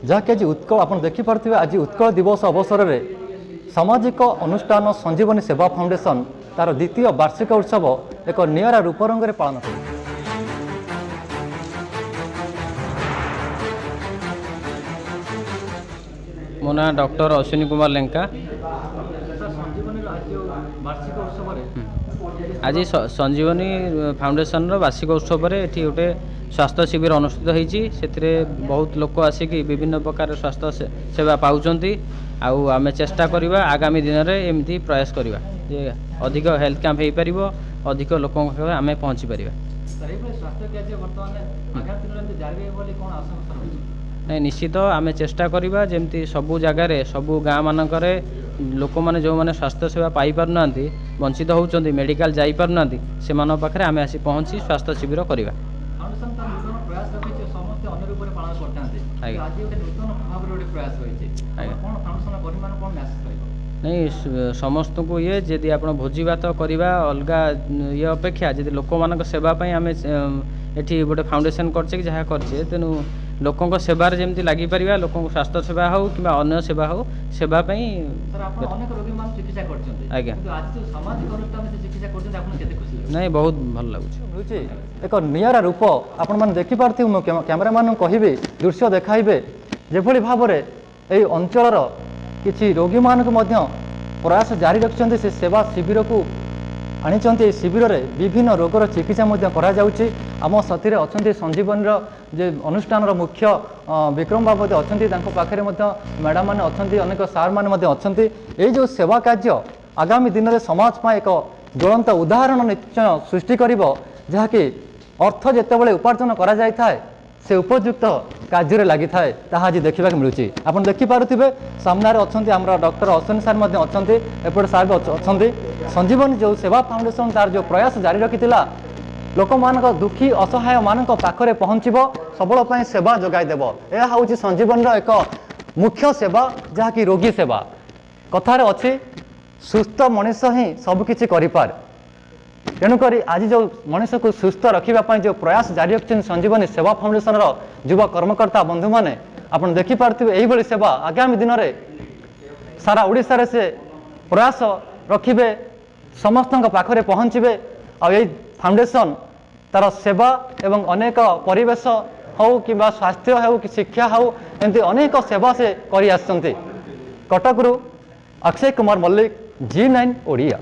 जहाँकि आज उत्कल आप देखिपे आज उत्कल दिवस अवसर में सामाजिक अनुष्ठान संजीवनी सेवा फाउंडेशन तार द्वितीय वार्षिक उत्सव एक निरा रूपरंग में पालन कर मो ना डॉक्टर अश्विनी कुमार लेंका। आज संजीवनी फाउंडेशन वार्षिक उत्सव में ये गोटे स्वास्थ्य शिविर अनुष्ठित होती बहुत लोक आसिक विभिन्न प्रकार स्वास्थ्य सेवा पाँच आम चेष्टा करवा आगामी दिन में एमती प्रयास करवा जे अधिक हेल्थ कैंप हो पार अधिक लोक आम पहुँची पार नहीं निश्चित आम चेष्टा करवा जमती सबू जगार सबू गाँ मानक लोक मैंने जो मैंने स्वास्थ्य सेवा पाई पारना वंचित होती मेडिकल जाई पारना से पाखे आम आसी पहुँची स्वास्थ्य शिविर करवा नहीं समस्त को ये जदि आप भोजी भात करवा अलग ये अपेक्षा जब लोक मान सेवाई आम ये गोटे फाउंडेशन करचे कि जहाँ करचे तेणु लोकों सेवार जमी लगी पार लोक स्वास्थ्य सेवा हो कि अन्य सेवा हो सेवाई आज्ञा नहीं बहुत भल लगुच एक निरा रूप आपण देखिपे कैमेरा मान कह दृश्य देखाइबे जेभली भाव में यही अंचल किसी रोगी मानक प्रयास जारी रखिंट से सेवा शिविर को आनी शिविर में विभिन्न रोगर चिकित्सा आम साथी अच्छा संजीवनी जे अनुष्ठान मुख्य विक्रम बाबू अच्छा पाखे मैडम मैंने अच्छा अनेक सार मैंने अच्छा ये जो सेवा कार्य आगामी दिन में समाज में एक ज्वलंत उदाहरण निश्चय सृष्टि कर जहाँकि अर्थ जितेबाला उपार्जन कर से उपयुक्त कार्य लगी थाए ताहा आज देखा मिलूँ आप देखिपे सामने अच्छा डॉक्टर अश्विनी सार अच्छा एपटे सार भी अच्छा संजीवनी जो सेवा फाउंडेशन तार जो प्रयास जारी रखी लोक मान दुखी असहाय मान पाखे पहुँचब सबल सेवा जोगाईदेव यह हूँ संजीवनी एक मुख्य सेवा जहाँकि रोगी सेवा कथार अच्छी सुस्थ मनीष ही सबकि कर तेणुक आज जो मनीष को सुस्थ रखापी जो प्रयास जारी रखते संजीवनी सेवा फाउंडेशन युवा कर्मकर्ता बंधु मैंने आप देखिपे यही सेवा आगामी दिन में सारा ओडिशा रे से प्रयास रखिबे समस्त पाखरे पहुँचे आई फाउंडेशन तार सेवा एवं अनेक परिवेश हो कि स्वास्थ्य हो कि शिक्षा हो एमती अनेक सेवा से कर कटकरू अक्षय कुमार मल्लिक G9 ओडिया।